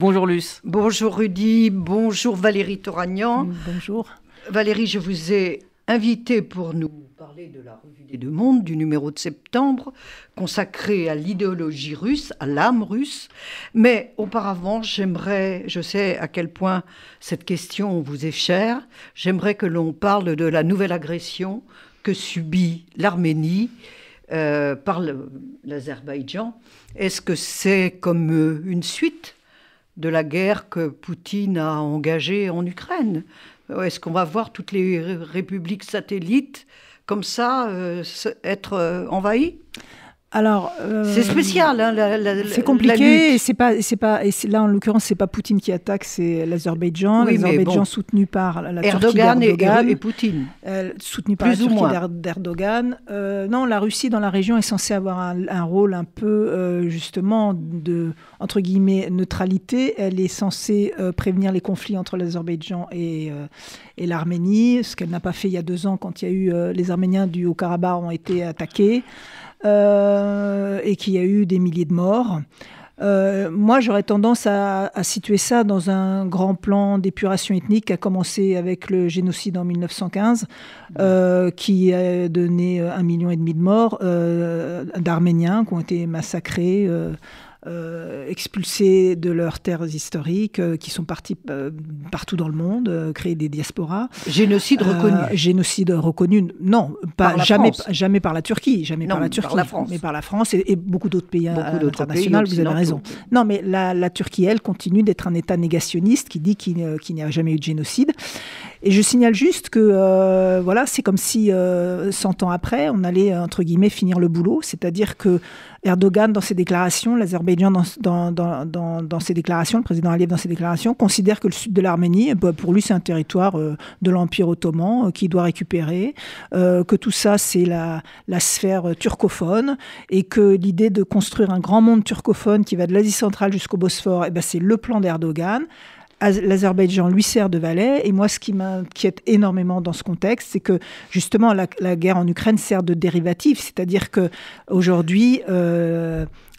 Bonjour Luce. Bonjour Rudy, bonjour Valérie Toragnan. Bonjour. Valérie, je vous ai invité pour nous parler de la Revue des Deux Mondes, du numéro de septembre, consacré à l'idéologie russe, à l'âme russe. Mais auparavant, je sais à quel point cette question vous est chère, j'aimerais que l'on parle de la nouvelle agression que subit l'Arménie par l'Azerbaïdjan. Est-ce que c'est comme une suite de la guerre que Poutine a engagée en Ukraine? Est-ce qu'on va voir toutes les républiques satellites comme ça être envahies? Alors, c'est spécial, hein, c'est compliqué. Là, en l'occurrence, c'est pas Poutine qui attaque, c'est l'Azerbaïdjan. Oui, L'Azerbaïdjan soutenu par la Erdogan Turquie d'Erdogan et Poutine. Soutenu par Plus la ou Turquie moins. d'Erdogan. Non, la Russie dans la région est censée avoir un rôle un peu, justement, de, entre guillemets, neutralité. Elle est censée prévenir les conflits entre l'Azerbaïdjan et l'Arménie, ce qu'elle n'a pas fait il y a 2 ans quand il y a eu les Arméniens du Haut-Karabakh ont été attaqués. Et qu'il y a eu des milliers de morts. Moi, j'aurais tendance à situer ça dans un grand plan d'épuration ethnique qui a commencé avec le génocide en 1915, qui a donné 1,5 million de morts, d'Arméniens qui ont été massacrés, expulsés de leurs terres historiques, qui sont partis partout dans le monde, créer des diasporas. Génocide reconnu. Génocide reconnu, non, jamais par la Turquie, par la France. Mais par la France et beaucoup d'autres pays internationaux, vous avez raison. Non, mais la Turquie, elle, continue d'être un État négationniste qui dit qu'il n'y a jamais eu de génocide. Et je signale juste que voilà, c'est comme si 100 ans après, on allait, entre guillemets, finir le boulot. C'est-à-dire que Erdogan, dans ses déclarations, l'Azerbaïdjan, dans ses déclarations, le président Aliyev, dans ses déclarations, considère que le sud de l'Arménie, pour lui, c'est un territoire de l'Empire ottoman qu'il doit récupérer, que tout ça, c'est la sphère turcophone, et que l'idée de construire un grand monde turcophone qui va de l'Asie centrale jusqu'au Bosphore, c'est le plan d'Erdogan. L'Azerbaïdjan lui sert de valet. Et moi, ce qui m'inquiète énormément dans ce contexte, c'est que justement la guerre en Ukraine sert de dérivatif. C'est-à-dire qu'aujourd'hui,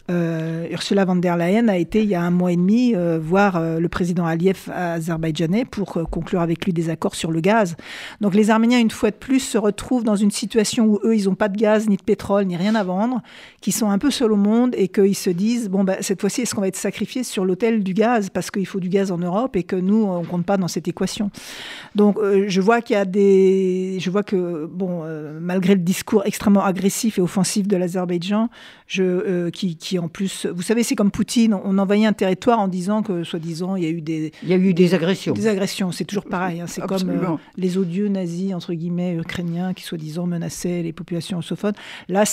Ursula von der Leyen a été, il y a 1 mois et demi, voir le président Aliyev azerbaïdjanais pour conclure avec lui des accords sur le gaz. Donc les Arméniens, une fois de plus, se retrouvent dans une situation où eux, ils n'ont pas de gaz, ni de pétrole, ni rien à vendre, qui sont un peu seuls au monde et qu'ils se disent, cette fois-ci, est-ce qu'on va être sacrifié sur l'autel du gaz parce qu'il faut du gaz en Europe et que nous, on ne compte pas dans cette équation. Donc je vois que malgré le discours extrêmement agressif et offensif de l'Azerbaïdjan, qui en plus, vous savez, c'est comme Poutine, on envahit un territoire en disant que, soi-disant, il y a eu des agressions. Des agressions, c'est toujours pareil. Hein, c'est Absolument. comme les odieux nazis, entre guillemets, ukrainiens, qui soi-disant menaçaient les populations russophones. Là,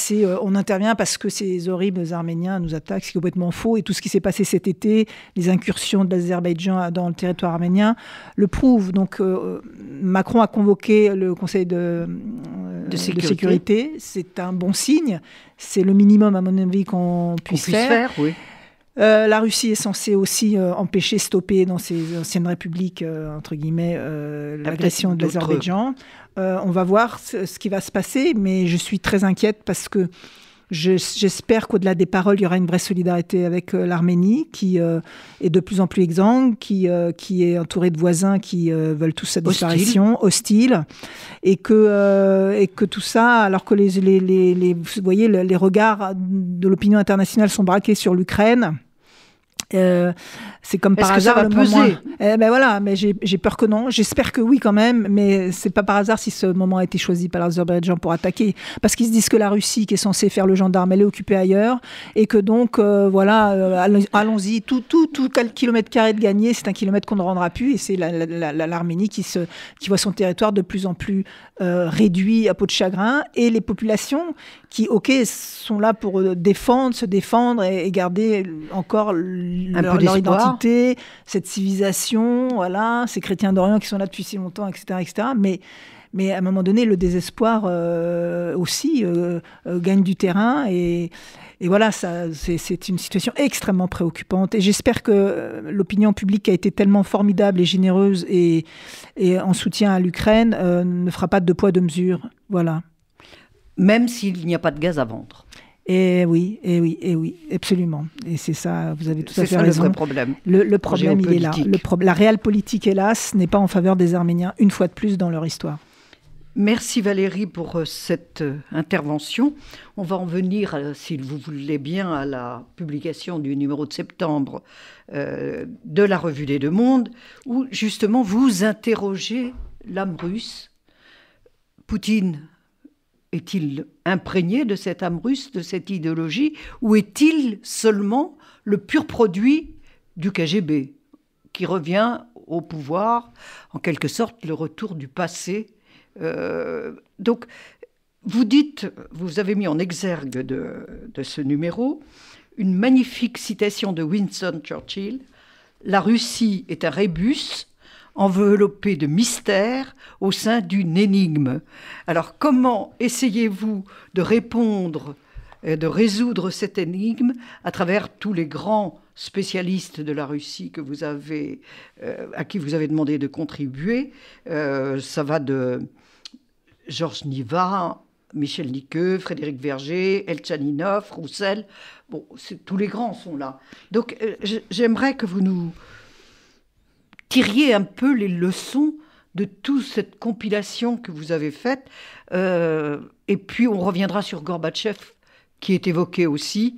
on intervient parce que ces horribles Arméniens nous attaquent, c'est complètement faux. Et tout ce qui s'est passé cet été, les incursions de l'Azerbaïdjan dans le territoire arménien, le prouvent. Donc, Macron a convoqué le Conseil de sécurité. C'est un bon signe. C'est le minimum, à mon avis, qu'on puisse faire. Oui. La Russie est censée aussi stopper dans ces anciennes républiques, entre guillemets, l'agression de l'Azerbaïdjan. On va voir ce qui va se passer, mais je suis très inquiète parce que j'espère qu'au-delà des paroles, il y aura une vraie solidarité avec l'Arménie, qui est de plus en plus exsangue, qui est entourée de voisins qui veulent tous sa disparition, hostiles, et que tout ça, alors que vous voyez, les regards de l'opinion internationale sont braqués sur l'Ukraine. C'est comme par hasard le moment. Voilà, mais j'ai peur que non. J'espère que oui quand même, mais c'est pas par hasard si ce moment a été choisi par l'Azerbaïdjan pour attaquer, parce qu'ils se disent que la Russie, qui est censée faire le gendarme, elle est occupée ailleurs, et que donc allons-y. Tout kilomètre carré de gagné, c'est un kilomètre qu'on ne rendra plus, et c'est l'Arménie qui voit son territoire de plus en plus réduit à peau de chagrin, et les populations qui, sont là pour se défendre et garder encore leur identité, cette civilisation, voilà, ces chrétiens d'Orient qui sont là depuis si longtemps, etc. etc. Mais à un moment donné, le désespoir aussi gagne du terrain et voilà, c'est une situation extrêmement préoccupante. Et j'espère que l'opinion publique a été tellement formidable et généreuse et en soutien à l'Ukraine ne fera pas de 2 poids 2 mesures. Voilà. Même s'il n'y a pas de gaz à vendre. Et oui, absolument. Et c'est ça, vous avez tout à fait raison. C'est ça le vrai problème. Le problème, il est là. La réelle politique, hélas, n'est pas en faveur des Arméniens, une fois de plus, dans leur histoire. Merci Valérie pour cette intervention. On va en venir, si vous voulez bien, à la publication du numéro de septembre de la Revue des Deux Mondes, où justement vous interrogez l'âme russe. Poutine est-il imprégné de cette âme russe, de cette idéologie, ou est-il seulement le pur produit du KGB, qui revient au pouvoir, en quelque sorte le retour du passé? Donc, vous avez mis en exergue de ce numéro une magnifique citation de Winston Churchill. « La Russie est un rébus enveloppé de mystères au sein d'une énigme. » Alors, comment essayez-vous de répondre, de résoudre cette énigme à travers tous les grands spécialistes de la Russie à qui vous avez demandé de contribuer? Ça va de Georges Niva, Michel Niqueux, Frédéric Verger, Elchaninov, Roussel. Bon, tous les grands sont là. Donc, j'aimerais que vous nous tiriez un peu les leçons de toute cette compilation que vous avez faite. Et puis, on reviendra sur Gorbatchev, qui est évoqué aussi,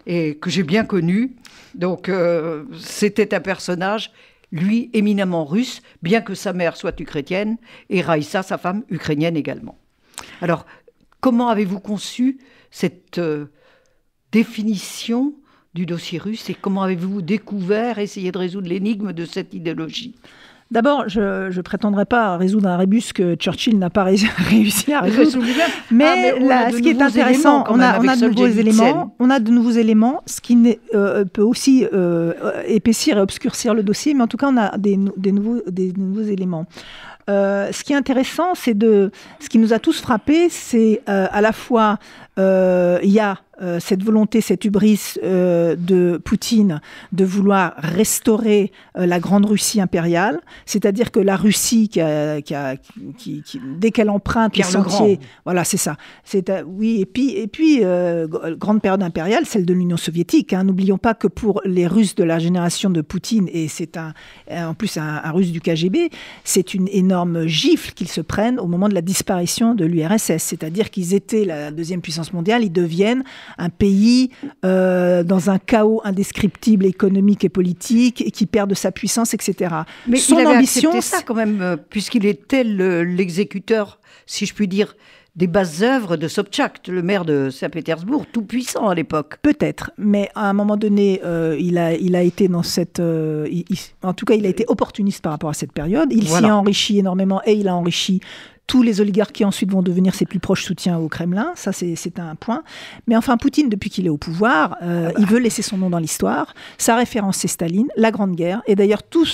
et que j'ai bien connu. Donc, c'était un personnage, lui, éminemment russe, bien que sa mère soit ukrainienne, et Raïssa, sa femme, ukrainienne également. Alors, comment avez-vous conçu cette définition du dossier russe, et comment avez-vous découvert, essayé de résoudre l'énigme de cette idéologie? D'abord, je ne prétendrai pas résoudre un rébus que Churchill n'a pas réussi à résoudre. Mais ce qui est intéressant, on a de nouveaux éléments, ce qui peut aussi épaissir et obscurcir le dossier, mais en tout cas, on a des nouveaux éléments. Ce qui est intéressant, ce qui nous a tous frappés, c'est à la fois, il y a cette volonté, cette hubris de Poutine de vouloir restaurer la grande Russie impériale, c'est-à-dire que la Russie dès qu'elle emprunte les sentiers, voilà, c'est ça. Oui, et puis grande période impériale, celle de l'Union soviétique. Hein. N'oublions pas que pour les Russes de la génération de Poutine, et c'est en plus un Russe du KGB, c'est une énorme gifle qu'ils se prennent au moment de la disparition de l'URSS, c'est-à-dire qu'ils étaient la deuxième puissance mondiale, ils deviennent un pays dans un chaos indescriptible économique et politique, et qui perd de sa puissance, etc. Mais son ambition, accepté ça quand même, puisqu'il était l'exécuteur, si je puis dire, des basses œuvres de Sobchak, le maire de Saint-Pétersbourg, tout puissant à l'époque. Peut-être, mais à un moment donné, il a été dans cette... en tout cas, il a été opportuniste par rapport à cette période. Il s'y a enrichi énormément, et il a enrichi tous les oligarques qui ensuite vont devenir ses plus proches soutiens au Kremlin. Ça, c'est un point. Mais enfin, Poutine, depuis qu'il est au pouvoir, il veut laisser son nom dans l'histoire. Sa référence, c'est Staline, la Grande Guerre. Et d'ailleurs, tout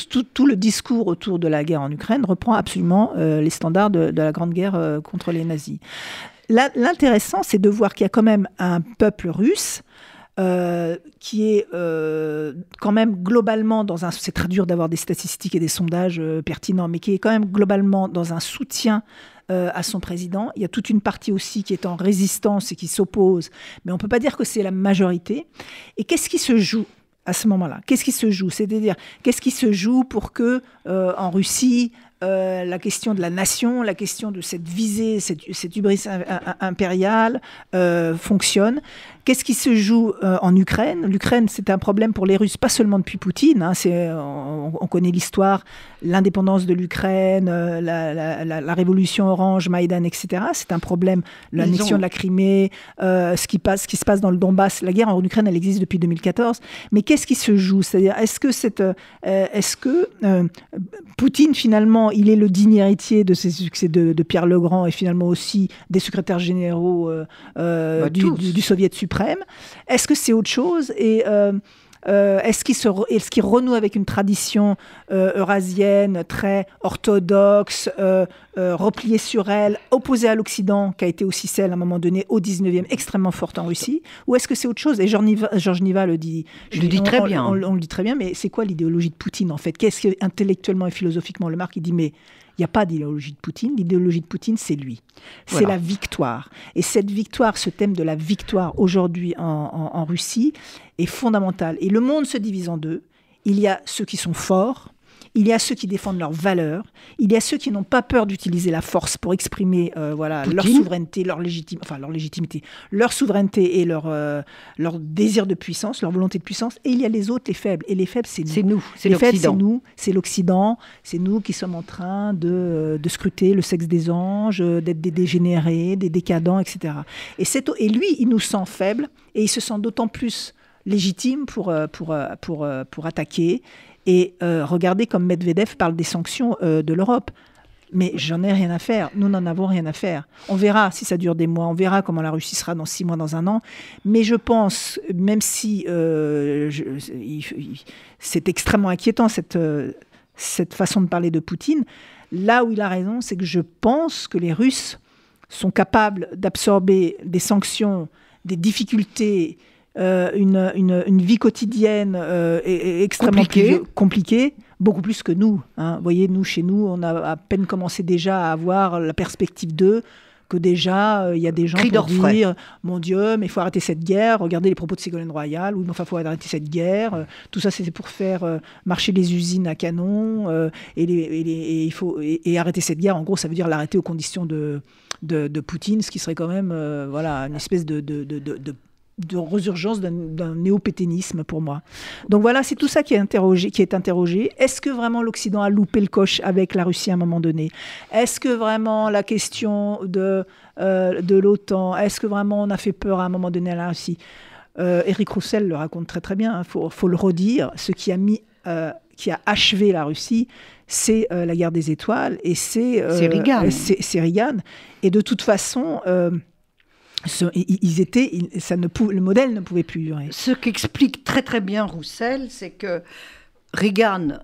le discours autour de la guerre en Ukraine reprend absolument les standards de la Grande Guerre contre les nazis. L'intéressant, c'est de voir qu'il y a quand même un peuple russe qui est quand même globalement c'est très dur d'avoir des statistiques et des sondages pertinents, mais qui est quand même globalement dans un soutien à son président. Il y a toute une partie aussi qui est en résistance et qui s'oppose, mais on ne peut pas dire que c'est la majorité. Et qu'est-ce qui se joue à ce moment-là? Qu'est-ce qui se joue? C'est-à-dire, qu'est-ce qui se joue pour que en Russie, la question de la nation, la question de cette visée, cette hubris impériale fonctionne? Qu'est-ce qui se joue en Ukraine? L'Ukraine, c'est un problème pour les Russes, pas seulement depuis Poutine. Hein, on connaît l'histoire, l'indépendance de l'Ukraine, la révolution orange, Maïdan, etc. C'est un problème, l'annexion de la Crimée, ce qui se passe dans le Donbass. La guerre en Ukraine, elle existe depuis 2014. Mais qu'est-ce qui se joue? C'est-à-dire, est-ce que Poutine, finalement, il est le digne héritier de ses succès de Pierre le Grand, et finalement aussi des secrétaires généraux du Soviet suprême? Est-ce que c'est autre chose? Et est-ce qu'il renoue avec une tradition eurasienne très orthodoxe, repliée sur elle, opposée à l'Occident, qui a été aussi celle, à un moment donné, au 19e, extrêmement forte en Russie? Ou est-ce que c'est autre chose? Et Georges Niva le dit. Je le dis très bien. On le dit très bien, mais c'est quoi l'idéologie de Poutine, en fait? Qu'est-ce que, intellectuellement et philosophiquement, le Marc, il dit, mais Il n'y a pas d'idéologie de Poutine. L'idéologie de Poutine, c'est lui. C'est Voilà. la victoire. Et cette victoire, ce thème de la victoire aujourd'hui en Russie est fondamental. Et le monde se divise en deux. Il y a ceux qui sont forts, il y a ceux qui défendent leurs valeurs, il y a ceux qui n'ont pas peur d'utiliser la force pour exprimer leur souveraineté, leur légitimité, leur souveraineté et leur désir de puissance, leur volonté de puissance. Et il y a les autres, les faibles. Et les faibles, c'est nous. C'est nous, c'est les l'Occident. faibles, c'est nous, c'est l'Occident. C'est nous qui sommes en train de scruter le sexe des anges, d'être des dégénérés, des décadents, etc. Et lui, il nous sent faibles et il se sent d'autant plus légitime pour attaquer. Et regardez comme Medvedev parle des sanctions de l'Europe. Mais j'en ai rien à faire. Nous n'en avons rien à faire. On verra si ça dure des mois. On verra comment la Russie sera dans 6 mois, dans 1 an. Mais je pense, même si c'est extrêmement inquiétant, cette façon de parler de Poutine, là où il a raison, c'est que je pense que les Russes sont capables d'absorber des sanctions, des difficultés, une vie quotidienne extrêmement compliquée, beaucoup plus que nous. Vous voyez, chez nous, on a à peine commencé déjà à avoir la perspective d'eux, que déjà, il y a des gens pour dire « Mon Dieu, mais il faut arrêter cette guerre. Regardez les propos de Ségolène Royal. Oui, mais enfin, il faut arrêter cette guerre. Tout ça, c'est pour faire marcher les usines à canon. Et arrêter cette guerre, en gros, ça veut dire l'arrêter aux conditions de Poutine, ce qui serait quand même une espèce de résurgence d'un néo-pétainisme pour moi. Donc voilà, c'est tout ça qui est interrogé. Est-ce que vraiment l'Occident a loupé le coche avec la Russie à un moment donné? Est-ce que vraiment la question de l'OTAN, est-ce que vraiment on a fait peur à un moment donné à la Russie? Éric Roussel le raconte très très bien, faut le redire. Ce qui a achevé la Russie, c'est la guerre des étoiles et c'est Reagan. Et de toute façon... le modèle ne pouvait plus durer. Ce qu'explique très très bien Roussel, c'est que Reagan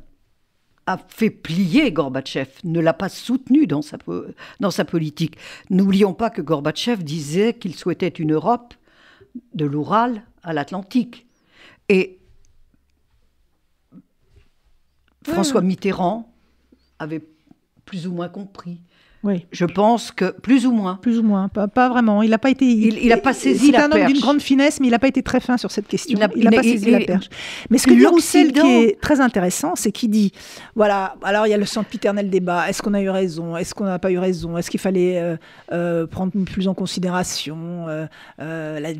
a fait plier Gorbatchev, ne l'a pas soutenu dans sa politique. N'oublions pas que Gorbatchev disait qu'il souhaitait une Europe de l'Oural à l'Atlantique. Et François Mitterrand avait plus ou moins compris. Oui. Je pense que plus ou moins. Plus ou moins, pas vraiment. Il n'a pas été. Il n'a pas saisi la perche. C'est un homme d'une grande finesse, mais il n'a pas été très fin sur cette question. Il n'a pas saisi la perche. Mais ce que dit Roussel, qui est très intéressant, c'est qu'il dit voilà, alors il y a le sempiternel débat. Est-ce qu'on a eu raison? Est-ce qu'on n'a pas eu raison? Est-ce qu'il fallait prendre plus en considération la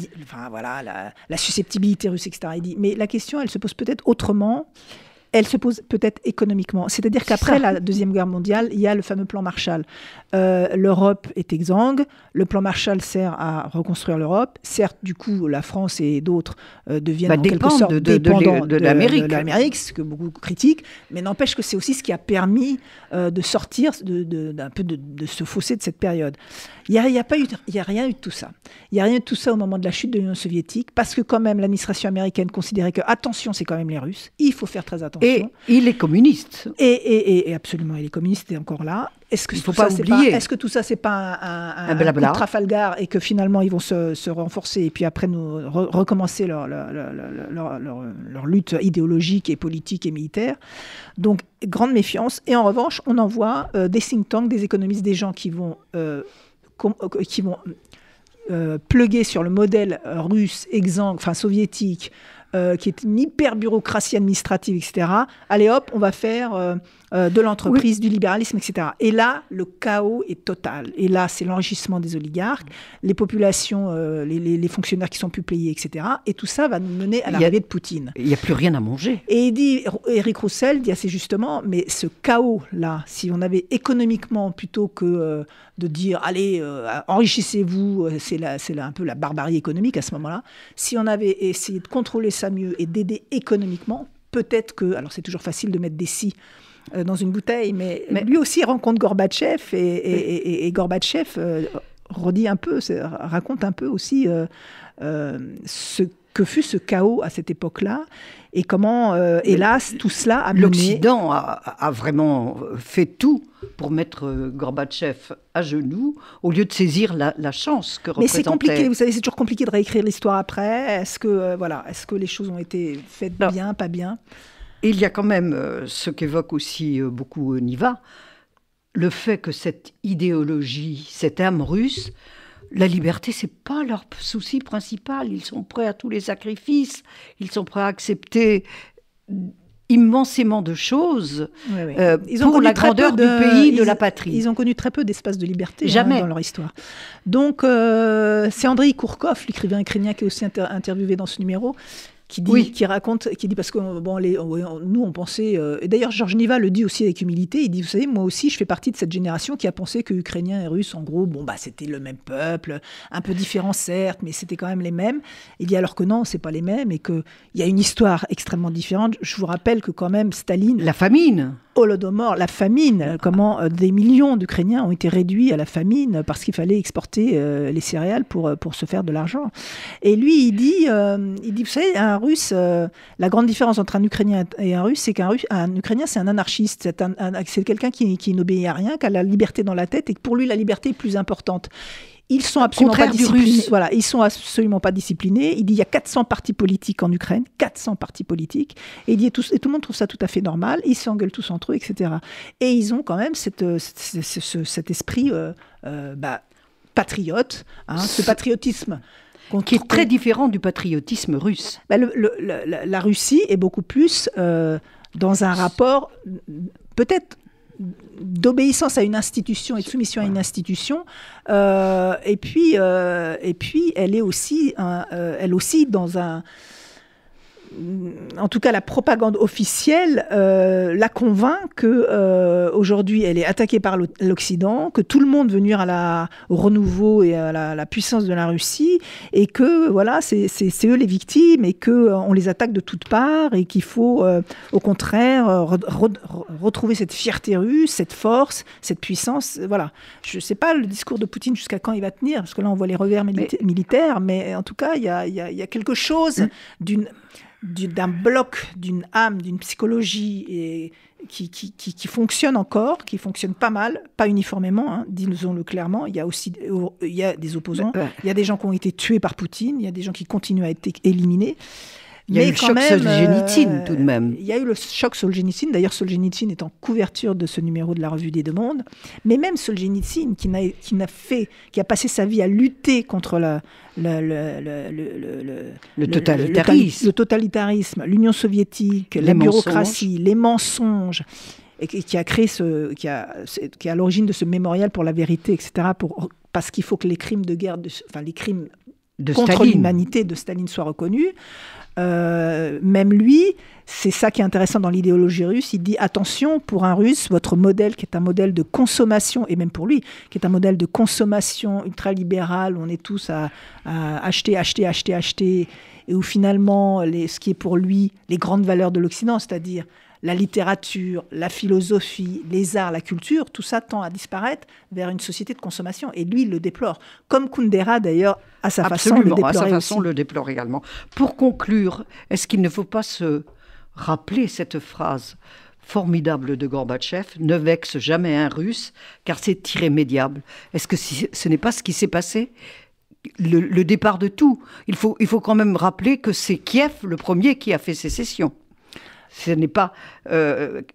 susceptibilité russe, etc. Il dit, mais la question, elle se pose peut-être autrement. Elle se pose peut-être économiquement. C'est-à-dire qu'après la Deuxième Guerre mondiale, il y a le fameux plan Marshall. L'Europe est exsangue. Le plan Marshall sert à reconstruire l'Europe. Certes, du coup, la France et d'autres deviennent en quelque sorte dépendants de l'Amérique, ce que beaucoup critiquent. Mais n'empêche que c'est aussi ce qui a permis de sortir d'un peu de ce fossé de cette période. Il n'y a rien eu de tout ça. Il n'y a rien eu de tout ça au moment de la chute de l'Union soviétique, parce que quand même l'administration américaine considérait que, attention, c'est quand même les Russes, il faut faire très attention. Et il est communiste. Et absolument, il est communiste, il est encore là. Est-ce que, est-ce que tout ça, c'est pas un coup de Trafalgar et que finalement, ils vont se renforcer et puis après nous recommencer leur lutte idéologique et politique et militaire? Donc, grande méfiance. Et en revanche, on envoie des think tanks, des économistes, des gens qui vont pluguer sur le modèle russe, exsangue, enfin soviétique, qui est une hyper-bureaucratie administrative, etc. Allez hop, on va faire de l'entreprise, du libéralisme, etc. Et là, le chaos est total. Et là, c'est l'enrichissement des oligarques, les populations, les fonctionnaires qui sont plus payés, etc. Et tout ça va nous mener à l'arrivée de Poutine. Il n'y a plus rien à manger. Et il dit, Éric Roussel dit assez justement, mais ce chaos-là, si on avait économiquement, plutôt que de dire, allez, enrichissez-vous, c'est un peu la barbarie économique à ce moment-là, si on avait essayé de contrôler ça mieux et d'aider économiquement, peut-être que, alors c'est toujours facile de mettre des si dans une bouteille, mais lui aussi rencontre Gorbatchev et Gorbatchev raconte un peu aussi ce que fut ce chaos à cette époque-là et comment, hélas, tout cela a mené... L'Occident a vraiment fait tout pour mettre Gorbatchev à genoux, au lieu de saisir la chance que représentait... Mais c'est compliqué, vous savez, c'est toujours compliqué de réécrire l'histoire après. Est-ce que les choses ont été faites bien, pas bien? Il y a quand même ce qu'évoque aussi beaucoup Niva, le fait que cette idéologie, cette âme russe, la liberté, c'est pas leur souci principal. Ils sont prêts à tous les sacrifices, ils sont prêts à accepter immensément de choses pour la grandeur du pays, de la patrie. Ils ont connu très peu d'espace de liberté Jamais. Dans leur histoire. Donc, c'est Andrei Kourkov, l'écrivain ukrainien qui est aussi interviewé dans ce numéro, qui dit, qui raconte, qui dit, parce que nous on pensait, et d'ailleurs Georges Niva le dit aussi avec humilité, il dit, vous savez, moi aussi je fais partie de cette génération qui a pensé que Ukrainiens et Russes, en gros, c'était le même peuple, un peu différent certes, mais c'était quand même les mêmes. Il dit alors que non, c'est pas les mêmes, et qu'il y a une histoire extrêmement différente. Je vous rappelle que quand même Staline... La famine. Holodomor, la famine, comment des millions d'Ukrainiens ont été réduits à la famine parce qu'il fallait exporter les céréales pour se faire de l'argent. Et lui, il dit, vous savez, un Russe, la grande différence entre un Ukrainien et un Russe, c'est qu'un Ukrainien, c'est un anarchiste, c'est quelqu'un qui n'obéit à rien, qui a la liberté dans la tête, et que pour lui, la liberté est plus importante. Ils sont absolument pas disciplinés. Voilà, ils sont absolument pas disciplinés. Il dit il y a 400 partis politiques en Ukraine, 400 partis politiques, et il dit et tout le monde trouve ça tout à fait normal. Ils s'engueulent tous entre eux, etc. Et ils ont quand même cet esprit patriote, ce patriotisme qui est très différent du patriotisme russe. La Russie est beaucoup plus dans un rapport peut-être d'obéissance à une institution et de soumission à une institution, et puis elle est aussi elle aussi dans un... En tout cas, la propagande officielle la convainc qu'aujourd'hui, elle est attaquée par l'Occident, que tout le monde veut nuire au renouveau et à la puissance de la Russie, et que voilà, c'est eux les victimes, et qu'on les attaque de toutes parts, et qu'il faut, au contraire, retrouver cette fierté russe, cette force, cette puissance. Voilà. Je ne sais pas le discours de Poutine jusqu'à quand il va tenir, parce que là, on voit les revers militaires, mais en tout cas, il y a quelque chose d'un bloc, d'une âme, d'une psychologie et qui fonctionne encore, qui fonctionne pas mal, pas uniformément, disons-le clairement. Il y a des opposants, il y a des gens qui ont été tués par Poutine, il y a des gens qui continuent à être éliminés. Il y a eu le choc Solzhenitsyn, tout de même. Il y a eu le choc Solzhenitsyn. D'ailleurs, Solzhenitsyn est en couverture de ce numéro de la Revue des Deux Mondes. Mais même Solzhenitsyn, qui a passé sa vie à lutter contre le totalitarisme, l'Union soviétique, la bureaucratie, les mensonges, et qui a créé qui est à l'origine de ce mémorial pour la vérité, etc. Parce qu'il faut que les crimes de guerre, les crimes contre l'humanité de Staline soient reconnus. Même lui, c'est ça qui est intéressant dans l'idéologie russe, il dit attention, pour un Russe, votre modèle qui est un modèle de consommation, et même pour lui, qui est un modèle de consommation ultralibéral, où on est tous à acheter, et où finalement, ce qui est pour lui les grandes valeurs de l'Occident, c'est-à-dire la littérature, la philosophie, les arts, la culture, tout ça tend à disparaître vers une société de consommation. Et lui, il le déplore. Comme Kundera, d'ailleurs, à sa façon, le déplore également. Pour conclure, est-ce qu'il ne faut pas se rappeler cette phrase formidable de Gorbatchev, « Ne vexe jamais un Russe, car c'est irrémédiable ». Est-ce que ce n'est pas ce qui s'est passé ? Le départ de tout. Il faut quand même rappeler que c'est Kiev le premier qui a fait sécession. Ce n'est pas...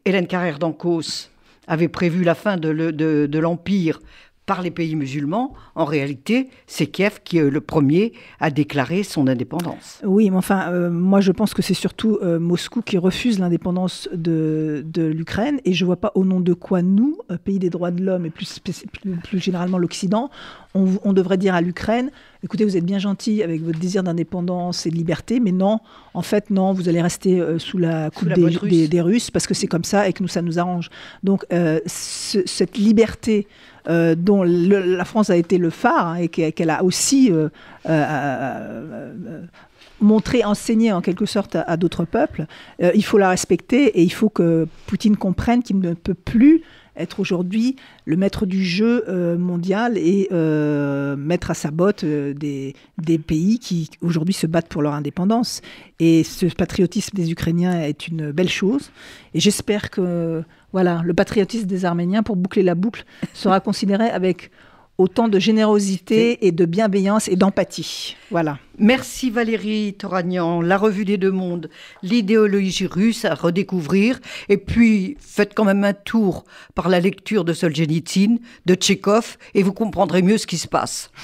Hélène Carrère d'Ancos avait prévu la fin de l'Empire par les pays musulmans. En réalité, c'est Kiev qui est le premier à déclarer son indépendance. Oui, mais enfin, moi je pense que c'est surtout Moscou qui refuse l'indépendance de l'Ukraine, et je ne vois pas au nom de quoi nous, pays des droits de l'homme et plus généralement l'Occident, on devrait dire à l'Ukraine, écoutez, vous êtes bien gentil avec votre désir d'indépendance et de liberté, mais non, en fait, non, vous allez rester sous la coupe des Russes, parce que c'est comme ça et que nous, ça nous arrange. Donc, cette liberté dont la France a été le phare, et qu'elle a aussi montré, enseigné en quelque sorte à d'autres peuples, il faut la respecter, et il faut que Poutine comprenne qu'il ne peut plus être aujourd'hui le maître du jeu mondial et mettre à sa botte des pays qui aujourd'hui se battent pour leur indépendance. Et ce patriotisme des Ukrainiens est une belle chose. Et j'espère que le patriotisme des Arméniens, pour boucler la boucle, sera considéré avec autant de générosité et de bienveillance et d'empathie. Voilà. Merci Valérie Toragnan. La Revue des Deux Mondes, l'idéologie russe à redécouvrir. Et puis, faites quand même un tour par la lecture de Solzhenitsyn, de Tchekhov, et vous comprendrez mieux ce qui se passe.